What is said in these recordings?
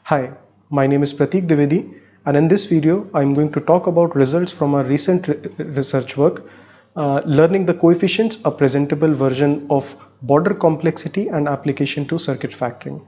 Hi, my name is Pratik Dwivedi, and in this video I am going to talk about results from our recent research work, learning the coefficients, a presentable version of border complexity and application to circuit factoring.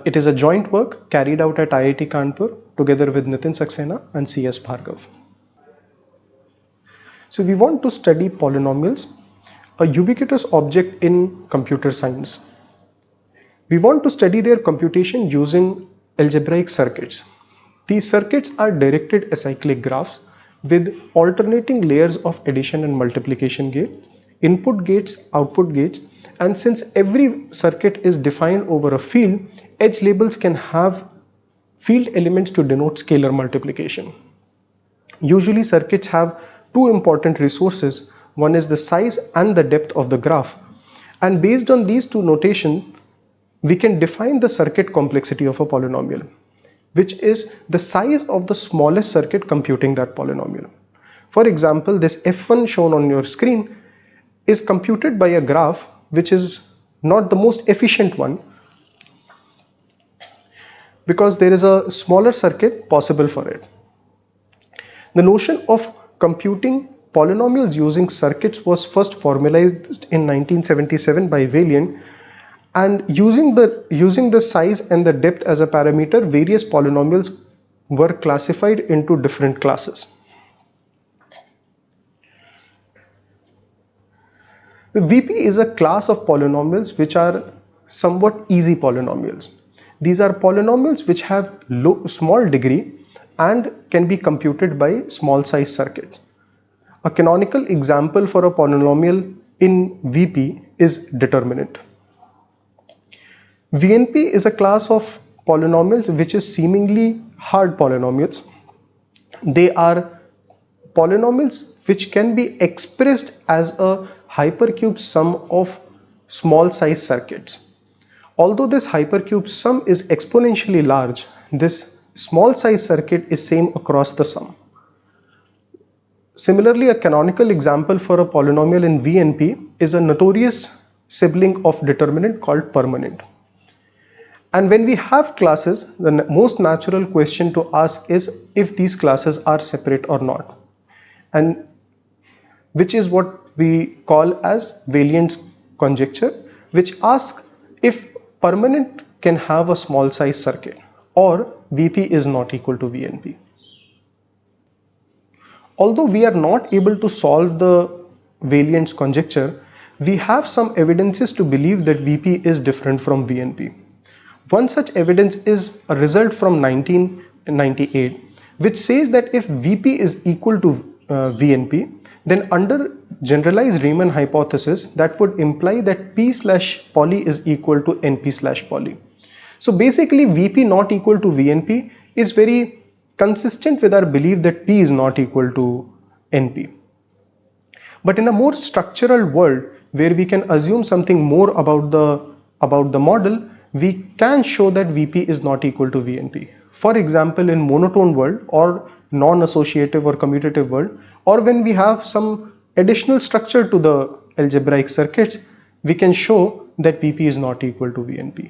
It is a joint work carried out at IIT Kanpur together with Nitin Saxena and CS Bhargav. So we want to study polynomials, a ubiquitous object in computer science. We want to study their computation using algebraic circuits. These circuits are directed acyclic graphs with alternating layers of addition and multiplication gate, input gates, output gates, and since every circuit is defined over a field, edge labels can have field elements to denote scalar multiplication. Usually circuits have two important resources. One is the size and the depth of the graph, and based on these two notations, we can define the circuit complexity of a polynomial, which is the size of the smallest circuit computing that polynomial. For example, this f1 shown on your screen is computed by a graph which is not the most efficient one because there is a smaller circuit possible for it. The notion of computing polynomials using circuits was first formalized in 1977 by Valiant. And using the size and the depth as a parameter, various polynomials were classified into different classes. The VP is a class of polynomials which are somewhat easy polynomials. These are polynomials which have small degree and can be computed by small size circuits. A canonical example for a polynomial in VP is determinant. VNP is a class of polynomials which is seemingly hard polynomials. They are polynomials which can be expressed as a hypercube sum of small size circuits. Although this hypercube sum is exponentially large, this small size circuit is same across the sum. Similarly, a canonical example for a polynomial in VNP is a notorious sibling of determinant called permanent. And when we have classes, the most natural question to ask is if these classes are separate or not, and which is what we call as Valiant's conjecture, which asks if permanent can have a small size circuit or VP is not equal to VNP. Although we are not able to solve the Valiant's conjecture, we have some evidences to believe that VP is different from VNP. One such evidence is a result from 1998, which says that if VP is equal to VNP, then under generalized Riemann hypothesis, that would imply that P/poly is equal to NP/poly. So basically, VP not equal to VNP is very consistent with our belief that P is not equal to NP. But in a more structural world, where we can assume something more about the model, we can show that VP is not equal to VNP. For example, in monotone world or non-associative or commutative world, or when we have some additional structure to the algebraic circuits, we can show that VP is not equal to VNP.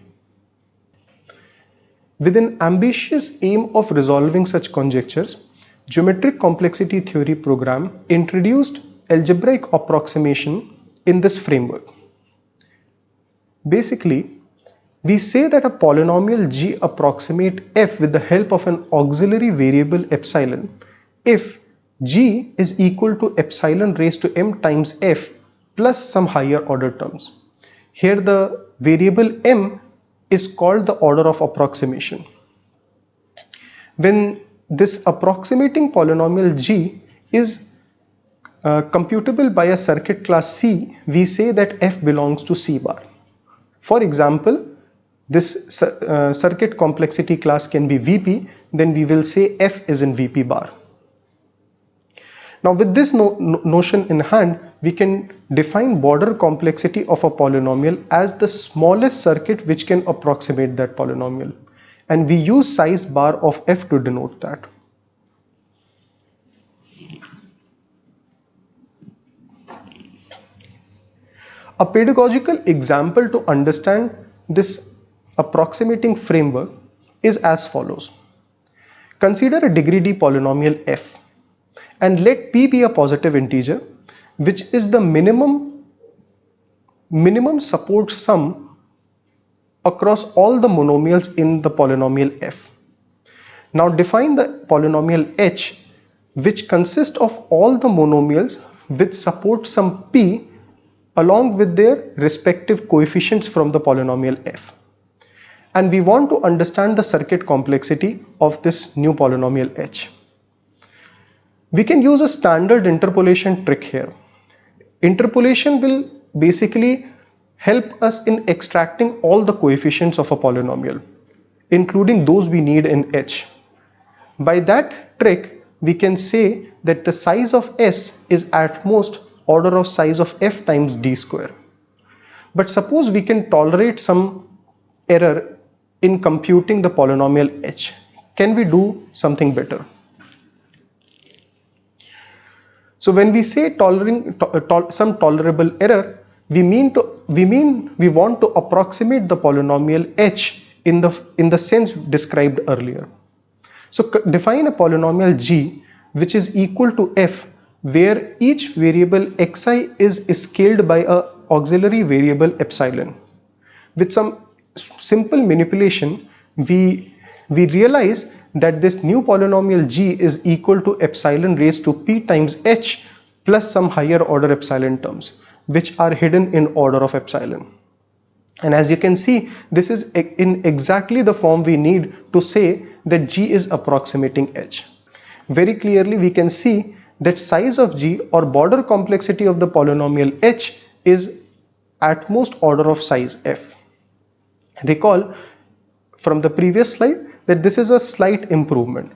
With an ambitious aim of resolving such conjectures, geometric complexity theory program introduced algebraic approximation in this framework. Basically, we say that a polynomial G approximate f with the help of an auxiliary variable epsilon if G is equal to epsilon raised to m times f plus some higher order terms. Here the variable m is called the order of approximation. When this approximating polynomial G is computable by a circuit class C, we say that f belongs to C bar. For example, this circuit complexity class can be VP, then we will say f is in VP bar. Now with this notion in hand, we can define border complexity of a polynomial as the smallest circuit which can approximate that polynomial, and we use size bar of f to denote that. A pedagogical example to understand this approximating framework is as follows. Consider a degree d polynomial f and let p be a positive integer which is the minimum support sum across all the monomials in the polynomial f. Now define the polynomial h which consists of all the monomials with support sum p along with their respective coefficients from the polynomial f. And we want to understand the circuit complexity of this new polynomial h. We can use a standard interpolation trick here. Interpolation will basically help us in extracting all the coefficients of a polynomial, including those we need in h. By that trick, we can say that the size of s is at most order of size of f times d square. But suppose we can tolerate some error in computing the polynomial h. Can we do something better? So when we say some tolerable error, we want to approximate the polynomial h in the sense described earlier. So define a polynomial g which is equal to f where each variable xi is scaled by a auxiliary variable epsilon. With some simple manipulation, we realize that this new polynomial g is equal to epsilon raised to p times h plus some higher order epsilon terms which are hidden in order of epsilon. And as you can see, this is in exactly the form we need to say that g is approximating h. Very clearly we can see that size of g or border complexity of the polynomial h is at most order of size f. Recall from the previous slide that this is a slight improvement.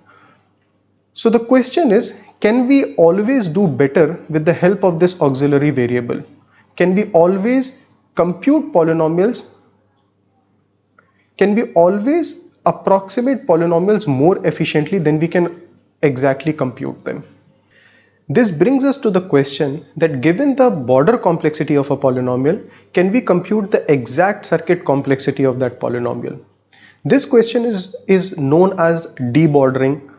So the question is, can we always do better with the help of this auxiliary variable? Can we always compute polynomials? Can we always approximate polynomials more efficiently than we can exactly compute them? This brings us to the question that given the border complexity of a polynomial, can we compute the exact circuit complexity of that polynomial? This question is known as debordering.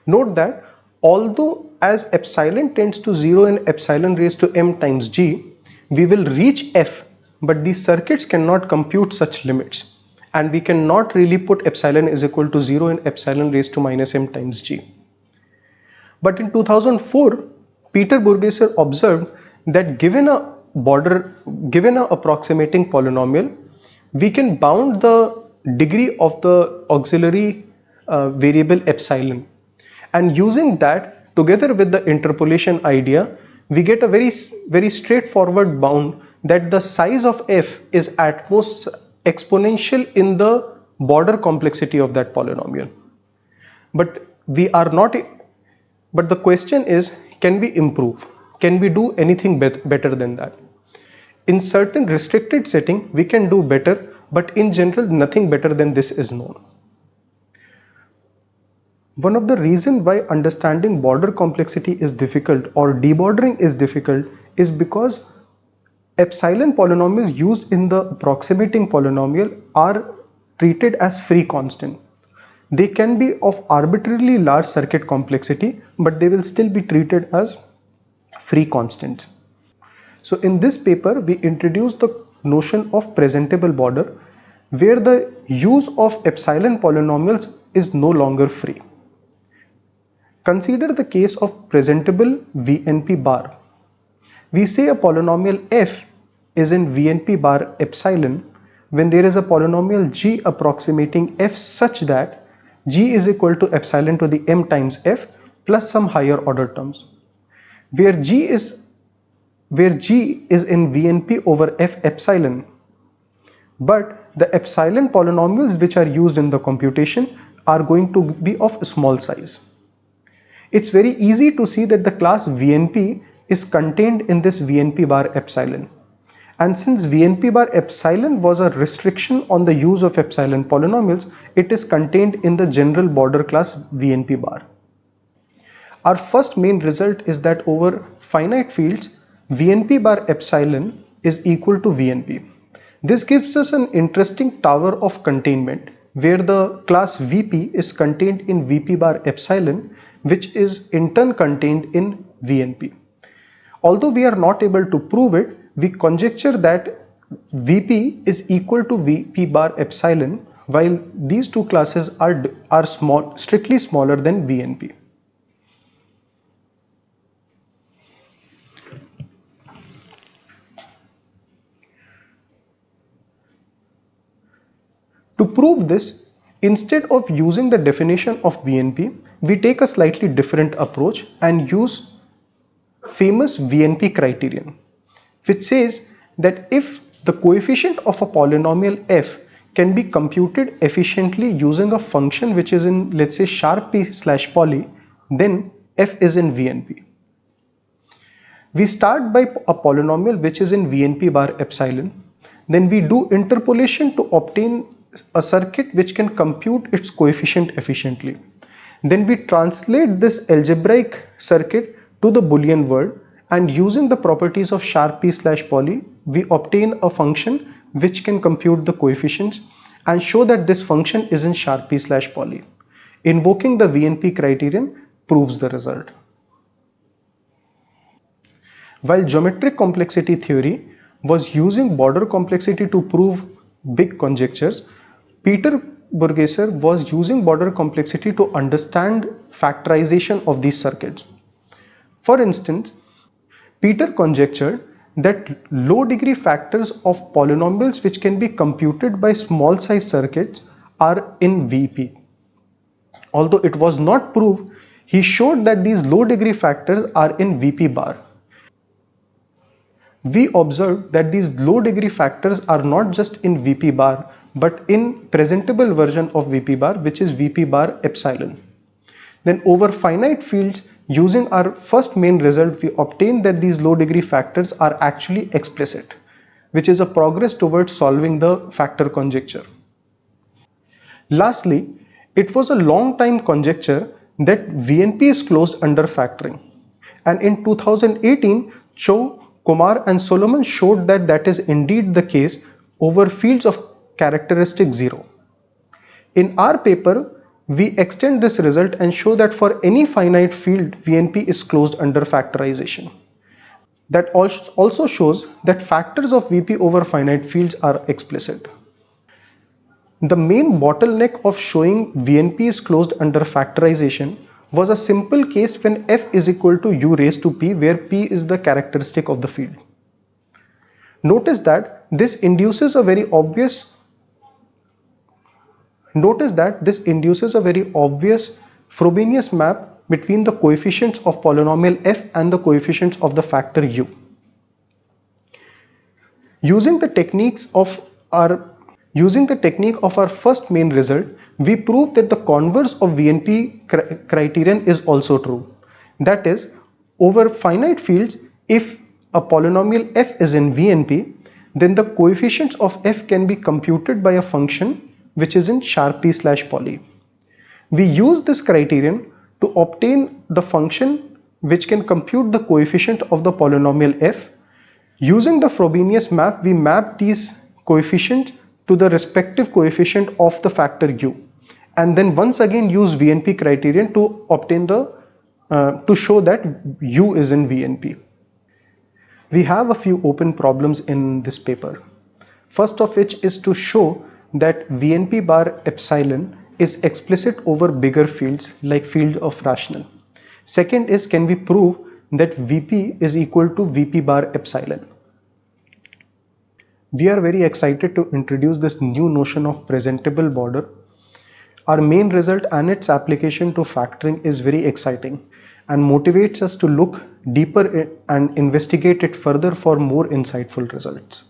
Note that although as epsilon tends to 0 and epsilon raised to m times g, we will reach f, but these circuits cannot compute such limits, and we cannot really put epsilon is equal to 0 and epsilon raised to minus m times g. But in 2004, Peter Burgesser observed that given a approximating polynomial, we can bound the degree of the auxiliary variable epsilon, and using that together with the interpolation idea, we get a very straightforward bound that the size of f is at most exponential in the border complexity of that polynomial. But the question is, can we improve? Can we do anything better than that? In certain restricted setting, we can do better, but in general, nothing better than this is known. One of the reasons why understanding border complexity is difficult or debordering is difficult is because epsilon polynomials used in the approximating polynomial are treated as free constant. They can be of arbitrarily large circuit complexity, but they will still be treated as free constants. So in this paper, we introduced the notion of presentable border, where the use of epsilon polynomials is no longer free. Consider the case of presentable VNP bar. We say a polynomial f is in VNP bar epsilon when there is a polynomial g approximating f such that g is equal to epsilon to the m times f plus some higher order terms, where g is in VNP over f epsilon, but the epsilon polynomials which are used in the computation are going to be of small size. It's very easy to see that the class VNP is contained in this VNP bar epsilon. And since VNP bar epsilon was a restriction on the use of epsilon polynomials, it is contained in the general border class VNP bar. Our first main result is that over finite fields, VNP bar epsilon is equal to VNP. This gives us an interesting tower of containment, where the class VP is contained in VP bar epsilon, which is in turn contained in VNP. Although we are not able to prove it, we conjecture that VP is equal to VP bar epsilon, while these two classes are strictly smaller than VNP. To prove this, instead of using the definition of VNP, we take a slightly different approach and use famous VNP criterion, which says that if the coefficient of a polynomial f can be computed efficiently using a function which is in, let's say, sharp p/poly, then f is in VNP. We start by a polynomial which is in VNP bar epsilon, then we do interpolation to obtain a circuit which can compute its coefficient efficiently. Then we translate this algebraic circuit to the Boolean world, and using the properties of sharp p/poly, we obtain a function which can compute the coefficients and show that this function is in sharp p/poly. Invoking the VNP criterion proves the result. While geometric complexity theory was using border complexity to prove big conjectures, Peter Burgesser was using border complexity to understand factorization of these circuits. For instance, Peter conjectured that low degree factors of polynomials which can be computed by small size circuits are in VP. Although it was not proved, he showed that these low degree factors are in VP bar. We observed that these low degree factors are not just in VP bar but in presentable version of VP bar, which is VP bar epsilon. Then over finite fields, using our first main result, we obtained that these low degree factors are actually explicit, which is a progress towards solving the factor conjecture. Lastly, it was a long time conjecture that VNP is closed under factoring, and in 2018 Cho, Kumar and Solomon showed that that is indeed the case over fields of characteristic 0. In our paper, we extend this result and show that for any finite field, VNP is closed under factorization. That also shows that factors of VP over finite fields are explicit. The main bottleneck of showing VNP is closed under factorization was a simple case when f is equal to u raised to p, where p is the characteristic of the field. Notice that this induces a very obvious Frobenius map between the coefficients of polynomial f and the coefficients of the factor u. Using the technique of our first main result, we prove that the converse of VNP criterion is also true. That is, over finite fields, if a polynomial f is in VNP, then the coefficients of f can be computed by a function which is in sharp p/poly. We use this criterion to obtain the function which can compute the coefficient of the polynomial f. Using the Frobenius map, we map these coefficients to the respective coefficient of the factor u, and then once again use VNP criterion to obtain to show that u is in VNP. We have a few open problems in this paper. First of which is to show that VNP bar epsilon is explicit over bigger fields like field of rational. Second is, can we prove that VP is equal to VP bar epsilon? We are very excited to introduce this new notion of presentable border. Our main result and its application to factoring is very exciting and motivates us to look deeper and investigate it further for more insightful results.